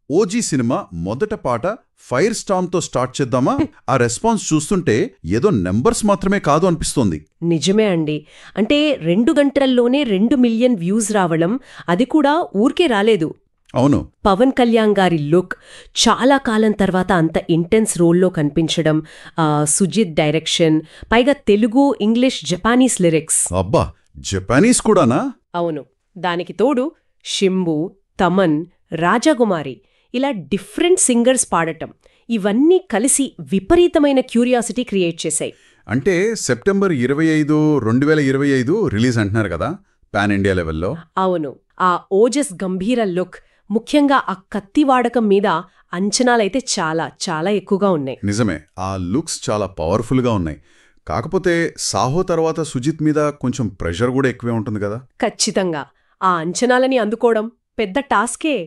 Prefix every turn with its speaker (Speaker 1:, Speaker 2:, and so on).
Speaker 1: OG cinema మొదట పాట fire స్టార్మ్తో start చేద్దామా? ఆ రెస్పాన్స్ చూస్తుంటే ఏదో నెంబర్స్ మాత్రమే కాదు అనిపిస్తోంది.
Speaker 2: నిజమే అండి. అంటే 2 గంటల్లోనే 2 మిలియన్ వ్యూస్ రావడం, అది కూడా ఊరికే రాలేదు.
Speaker 1: అవును.
Speaker 2: పవన్ కళ్యాణ్ గారి లుక్ చాలా కాలం తర్వాత అంత ఇంటెన్స్ రోల్లో కనిపించడం, సుజిత్ డైరెక్షన్, పైగా తెలుగు, ఇంగ్లీష్, జపానీస్ లిరిక్స్.
Speaker 1: అబ్బా, జపానీస్ కూడానా?
Speaker 2: అవును. దానికి తోడు శింబు, తమన్, రాజకుమారి ఇలా డిఫరెంట్ సింగర్స్ పాడటం, ఇవన్నీ కలిసి విపరీతమైన క్యూరియాసిటీ క్రియేట్ చేశాయి.
Speaker 1: అంటే సెప్టెంబర్ 25, 2025 రిలీజ్ అంటున్నారు కదా, పాన్ ఇండియా లెవెల్లో.
Speaker 2: అవును. ఆ ఓజస్ గంభీర లుక్, ముఖ్యంగా ఆ కత్తి వాడకం మీద అంచనాలైతే చాలా చాలా ఎక్కువగా ఉన్నాయి.
Speaker 1: నిజమే, ఆ లుక్స్ చాలా పవర్ఫుల్గా ఉన్నాయి. కాకపోతే సాహో తర్వాత సుజిత్ మీద కొంచెం ప్రెషర్ కూడా ఎక్కువే ఉంటుంది కదా.
Speaker 2: ఖచ్చితంగా. ఆ అంచనాలని అందుకోవడం పెద్ద టాస్కే.